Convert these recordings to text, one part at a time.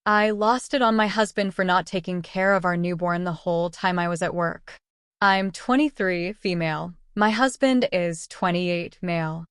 I lost it on my husband for not taking care of our newborn the whole time I was at work. I'm 23, female. My husband is 28, male.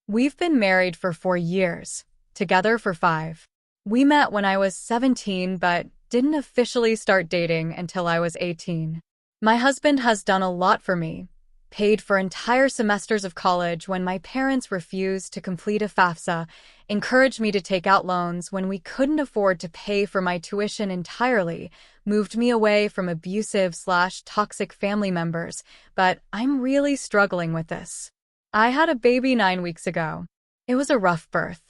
We've been married for 4 years, together for 5. We met when I was 17 but didn't officially start dating until I was 18. My husband has done a lot for me, paid for entire semesters of college when my parents refused to complete a FAFSA, encouraged me to take out loans when we couldn't afford to pay for my tuition entirely, moved me away from abusive/toxic family members, but I'm really struggling with this. I had a baby 9 weeks ago. It was a rough birth.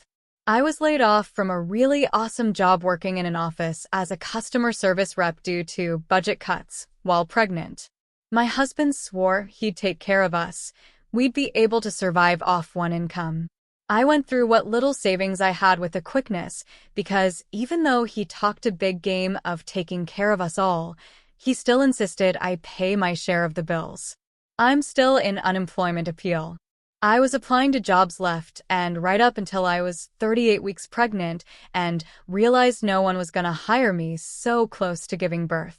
I was laid off from a really awesome job working in an office as a customer service rep due to budget cuts while pregnant. My husband swore he'd take care of us. We'd be able to survive off one income. I went through what little savings I had with a quickness because even though he talked a big game of taking care of us all, he still insisted I pay my share of the bills. I'm still in unemployment appeal. I was applying to jobs left and right up until I was 38 weeks pregnant and realized no one was going to hire me so close to giving birth.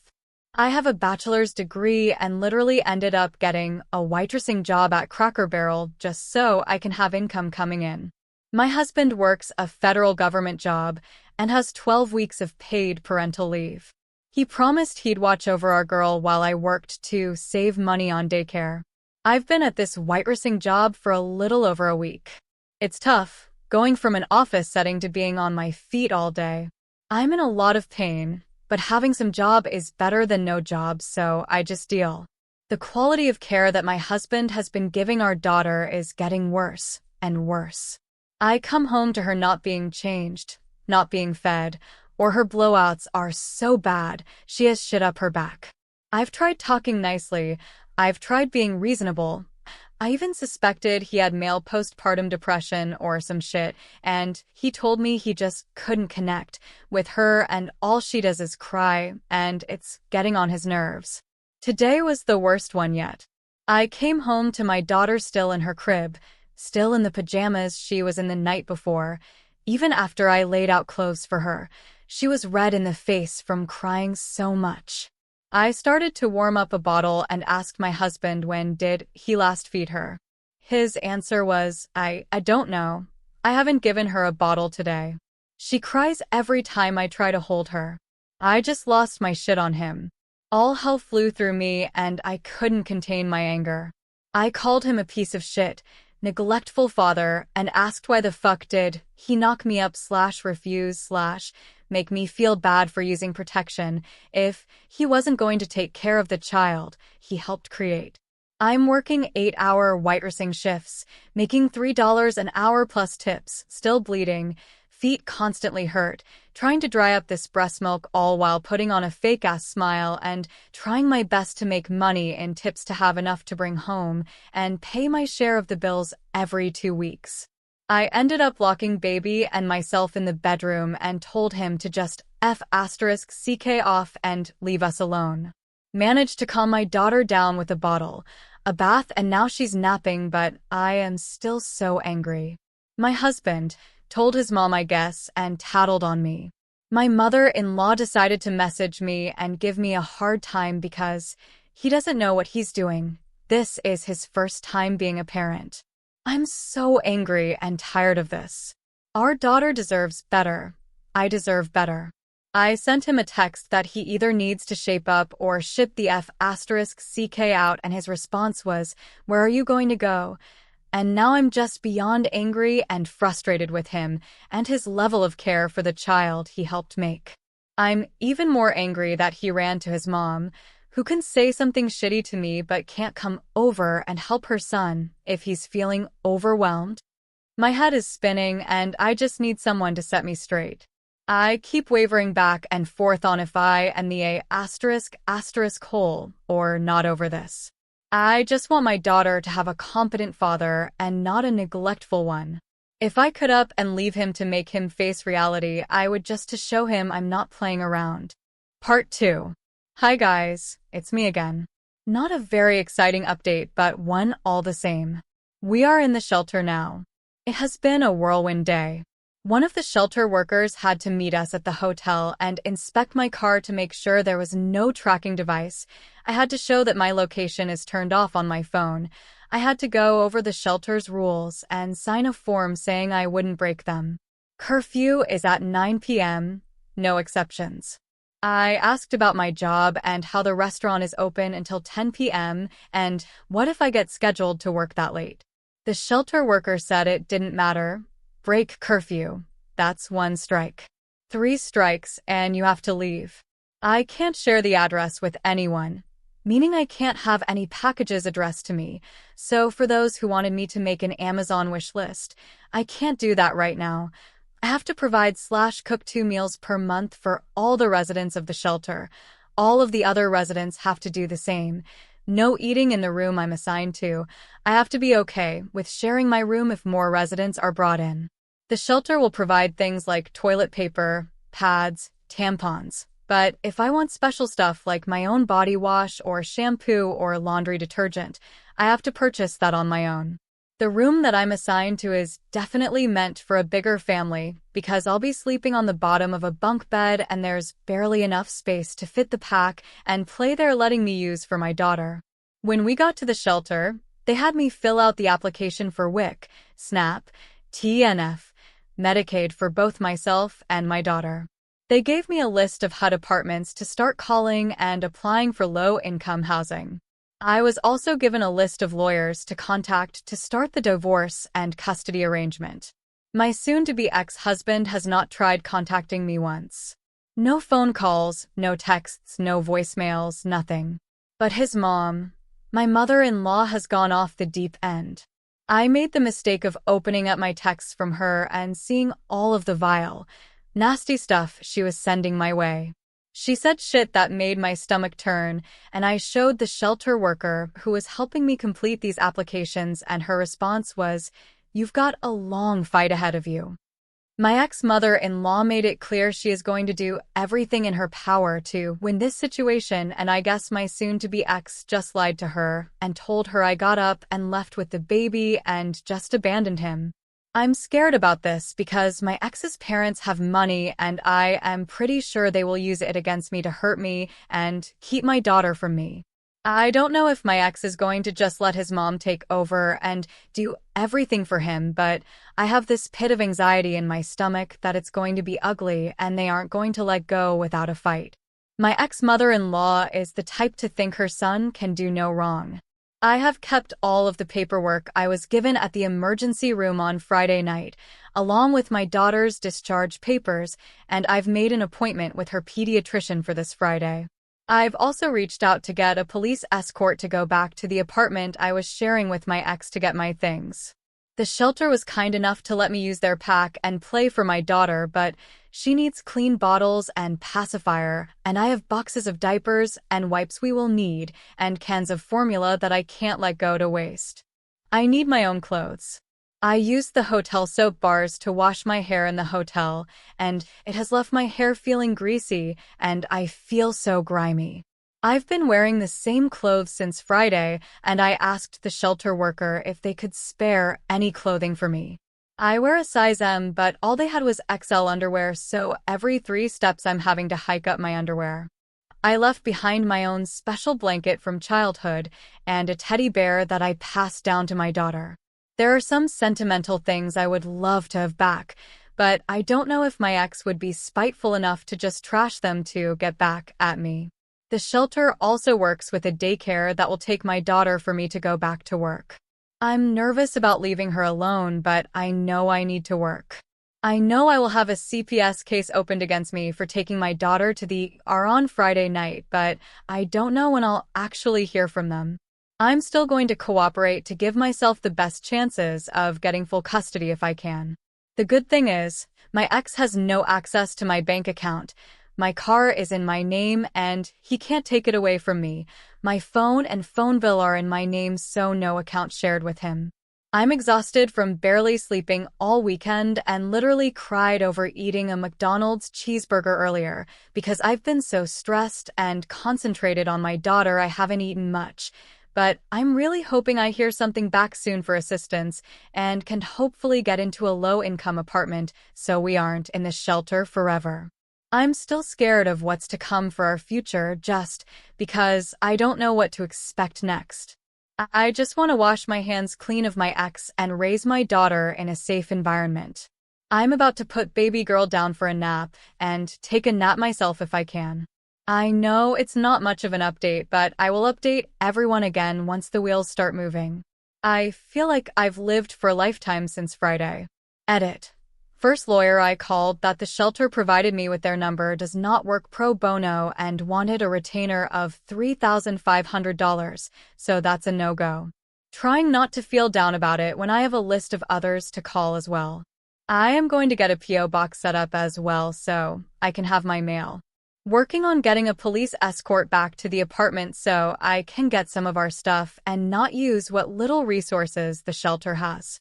I have a bachelor's degree and literally ended up getting a waitressing job at Cracker Barrel just so I can have income coming in. My husband works a federal government job and has 12 weeks of paid parental leave. He promised he'd watch over our girl while I worked to save money on daycare. I've been at this waitressing job for a little over a week. It's tough, going from an office setting to being on my feet all day. I'm in a lot of pain, but having some job is better than no job, so I just deal. The quality of care that my husband has been giving our daughter is getting worse and worse. I come home to her not being changed, not being fed, or her blowouts are so bad she has shit up her back. I've tried talking nicely. I've tried being reasonable. I even suspected he had male postpartum depression or some shit, and he told me he just couldn't connect with her and all she does is cry, and it's getting on his nerves. Today was the worst one yet. I came home to my daughter still in her crib, still in the pajamas she was in the night before. Even after I laid out clothes for her, she was red in the face from crying so much. I started to warm up a bottle and asked my husband when did he last feed her. His answer was, I don't know. I haven't given her a bottle today. She cries every time I try to hold her. I just lost my shit on him. All hell flew through me and I couldn't contain my anger. I called him a piece of shit, neglectful father, and asked why the fuck did he knock me up/refuse/ make me feel bad for using protection if he wasn't going to take care of the child he helped create. I'm working 8-hour waitressing shifts, making $3 an hour plus tips, still bleeding, feet constantly hurt, trying to dry up this breast milk all while putting on a fake-ass smile and trying my best to make money in tips to have enough to bring home and pay my share of the bills every 2 weeks. I ended up locking baby and myself in the bedroom and told him to just F***ck off and leave us alone. Managed to calm my daughter down with a bottle, a bath, and now she's napping, but I am still so angry. My husband told his mom, I guess, and tattled on me. My mother-in-law decided to message me and give me a hard time because he doesn't know what he's doing. This is his first time being a parent. I'm so angry and tired of this. Our daughter deserves better. I deserve better. I sent him a text that he either needs to shape up or ship the F***ck out, and his response was, "Where are you going to go?" And now I'm just beyond angry and frustrated with him and his level of care for the child he helped make. I'm even more angry that he ran to his mom, who can say something shitty to me but can't come over and help her son if he's feeling overwhelmed. My head is spinning and I just need someone to set me straight. I keep wavering back and forth on if I am the ***hole or not over this. I just want my daughter to have a competent father and not a neglectful one. If I could up and leave him to make him face reality, I would, just to show him I'm not playing around. Part 2. Hi guys, it's me again. Not a very exciting update, but one all the same. We are in the shelter now. It has been a whirlwind day. One of the shelter workers had to meet us at the hotel and inspect my car to make sure there was no tracking device. I had to show that my location is turned off on my phone. I had to go over the shelter's rules and sign a form saying I wouldn't break them. Curfew is at 9 p.m., no exceptions. I asked about my job and how the restaurant is open until 10 p.m. and what if I get scheduled to work that late. The shelter worker said it didn't matter. Break curfew. That's 1 strike. 3 strikes and you have to leave. I can't share the address with anyone, meaning I can't have any packages addressed to me. So for those who wanted me to make an Amazon wish list, I can't do that right now. I have to provide/cook 2 meals per month for all the residents of the shelter. All of the other residents have to do the same. No eating in the room I'm assigned to. I have to be okay with sharing my room if more residents are brought in. The shelter will provide things like toilet paper, pads, tampons. But if I want special stuff like my own body wash or shampoo or laundry detergent, I have to purchase that on my own. The room that I'm assigned to is definitely meant for a bigger family because I'll be sleeping on the bottom of a bunk bed and there's barely enough space to fit the pack and play they're letting me use for my daughter. When we got to the shelter, they had me fill out the application for WIC, SNAP, TNF, Medicaid for both myself and my daughter. They gave me a list of HUD apartments to start calling and applying for low-income housing. I was also given a list of lawyers to contact to start the divorce and custody arrangement. My soon-to-be ex-husband has not tried contacting me once. No phone calls, no texts, no voicemails, nothing. But his mom, my mother-in-law, has gone off the deep end. I made the mistake of opening up my texts from her and seeing all of the vile, nasty stuff she was sending my way. She said shit that made my stomach turn, and I showed the shelter worker who was helping me complete these applications, and her response was, "You've got a long fight ahead of you." My ex-mother-in-law made it clear she is going to do everything in her power to win this situation, and I guess my soon-to-be ex just lied to her and told her I got up and left with the baby and just abandoned him. I'm scared about this because my ex's parents have money and I am pretty sure they will use it against me to hurt me and keep my daughter from me. I don't know if my ex is going to just let his mom take over and do everything for him, but I have this pit of anxiety in my stomach that it's going to be ugly and they aren't going to let go without a fight. My ex-mother-in-law is the type to think her son can do no wrong. I have kept all of the paperwork I was given at the emergency room on Friday night, along with my daughter's discharge papers, and I've made an appointment with her pediatrician for this Friday. I've also reached out to get a police escort to go back to the apartment I was sharing with my ex to get my things. The shelter was kind enough to let me use their pack and play for my daughter, but she needs clean bottles and pacifier, and I have boxes of diapers and wipes we will need, and cans of formula that I can't let go to waste. I need my own clothes. I used the hotel soap bars to wash my hair in the hotel, and it has left my hair feeling greasy, and I feel so grimy. I've been wearing the same clothes since Friday, and I asked the shelter worker if they could spare any clothing for me. I wear a size M, but all they had was XL underwear, so every 3 steps I'm having to hike up my underwear. I left behind my own special blanket from childhood and a teddy bear that I passed down to my daughter. There are some sentimental things I would love to have back, but I don't know if my ex would be spiteful enough to just trash them to get back at me. The shelter also works with a daycare that will take my daughter for me to go back to work. I'm nervous about leaving her alone, but I know I need to work. I know I will have a CPS case opened against me for taking my daughter to the ER on Friday night, but I don't know when I'll actually hear from them. I'm still going to cooperate to give myself the best chances of getting full custody if I can. The good thing is, my ex has no access to my bank account. My car is in my name and he can't take it away from me. My phone and phone bill are in my name, so no account shared with him. I'm exhausted from barely sleeping all weekend and literally cried over eating a McDonald's cheeseburger earlier because I've been so stressed and concentrated on my daughter I haven't eaten much. but I'm really hoping I hear something back soon for assistance and can hopefully get into a low-income apartment so we aren't in the shelter forever. I'm still scared of what's to come for our future just because I don't know what to expect next. I just want to wash my hands clean of my ex and raise my daughter in a safe environment. I'm about to put baby girl down for a nap and take a nap myself if I can. I know it's not much of an update, but I will update everyone again once the wheels start moving. I feel like I've lived for a lifetime since Friday. Edit. First lawyer I called that the shelter provided me with their number does not work pro bono and wanted a retainer of $3,500, so that's a no-go. Trying not to feel down about it when I have a list of others to call as well. I am going to get a P.O. box set up as well so I can have my mail. Working on getting a police escort back to the apartment so I can get some of our stuff and not use what little resources the shelter has.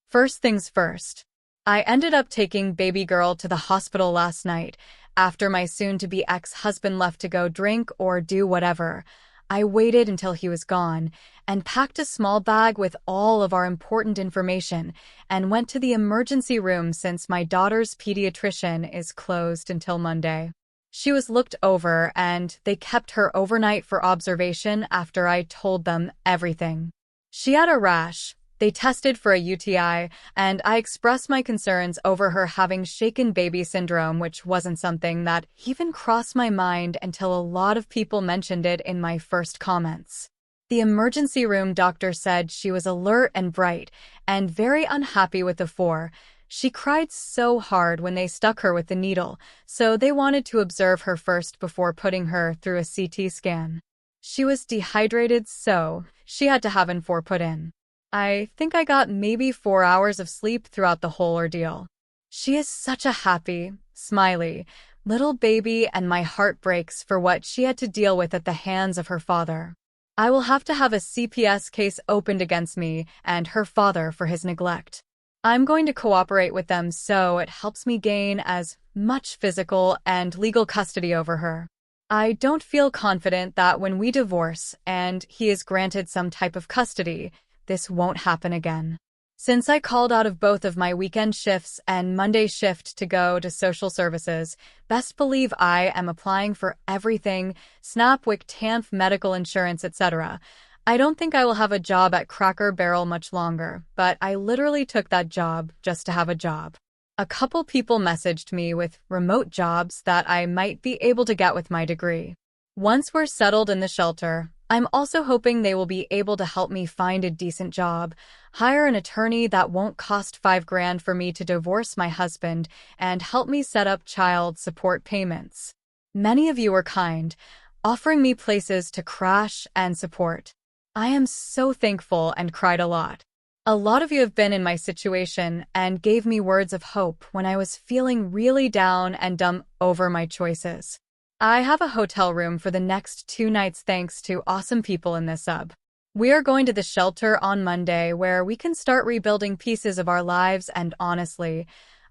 First things first. I ended up taking baby girl to the hospital last night after my soon-to-be ex-husband left to go drink or do whatever. I waited until he was gone and packed a small bag with all of our important information and went to the emergency room since my daughter's pediatrician is closed until Monday. She was looked over and they kept her overnight for observation after I told them everything. She had a rash. They tested for a UTI, and I expressed my concerns over her having shaken baby syndrome, which wasn't something that even crossed my mind until a lot of people mentioned it in my first comments. The emergency room doctor said she was alert and bright, and very unhappy with the four. She cried so hard when they stuck her with the needle, so they wanted to observe her first before putting her through a CT scan. She was dehydrated, so she had to have N4 put in. I think I got maybe 4 hours of sleep throughout the whole ordeal. She is such a happy, smiley, little baby, and my heart breaks for what she had to deal with at the hands of her father. I will have to have a CPS case opened against me and her father for his neglect. I'm going to cooperate with them so it helps me gain as much physical and legal custody over her. I don't feel confident that when we divorce and he is granted some type of custody, this won't happen again. Since I called out of both of my weekend shifts and Monday shift to go to social services, best believe I am applying for everything, SNAP, WIC, TANF, medical insurance, etc. I don't think I will have a job at Cracker Barrel much longer, but I literally took that job just to have a job. A couple people messaged me with remote jobs that I might be able to get with my degree. Once we're settled in the shelter, I'm also hoping they will be able to help me find a decent job, hire an attorney that won't cost $5,000 for me to divorce my husband, and help me set up child support payments. Many of you were kind, offering me places to crash and support. I am so thankful and cried a lot. A lot of you have been in my situation and gave me words of hope when I was feeling really down and dumb over my choices. I have a hotel room for the next 2 nights thanks to awesome people in this sub. We are going to the shelter on Monday where we can start rebuilding pieces of our lives, and honestly,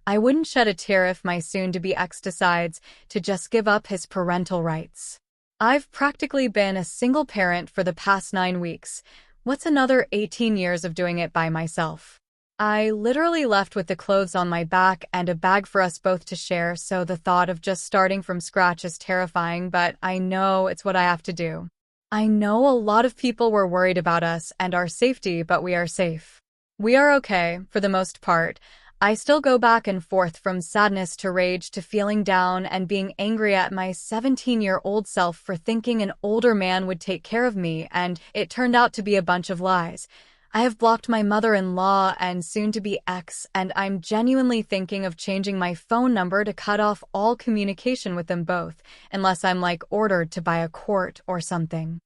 I wouldn't shed a tear if my soon-to-be ex decides to just give up his parental rights. I've practically been a single parent for the past 9 weeks. What's another 18 years of doing it by myself? I literally left with the clothes on my back and a bag for us both to share, so the thought of just starting from scratch is terrifying, but I know it's what I have to do. I know a lot of people were worried about us and our safety, but we are safe. We are okay, for the most part. I still go back and forth from sadness to rage to feeling down and being angry at my 17-year-old self for thinking an older man would take care of me, and it turned out to be a bunch of lies. I have blocked my mother-in-law and soon-to-be ex, and I'm genuinely thinking of changing my phone number to cut off all communication with them both, unless I'm ordered to by a court or something.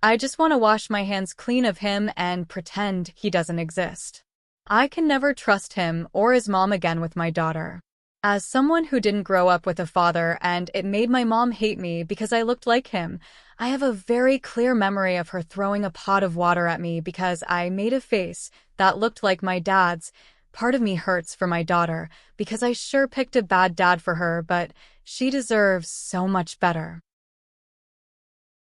I just want to wash my hands clean of him and pretend he doesn't exist. I can never trust him or his mom again with my daughter. As someone who didn't grow up with a father and it made my mom hate me because I looked like him, I have a very clear memory of her throwing a pot of water at me because I made a face that looked like my dad's. Part of me hurts for my daughter because I sure picked a bad dad for her, but she deserves so much better.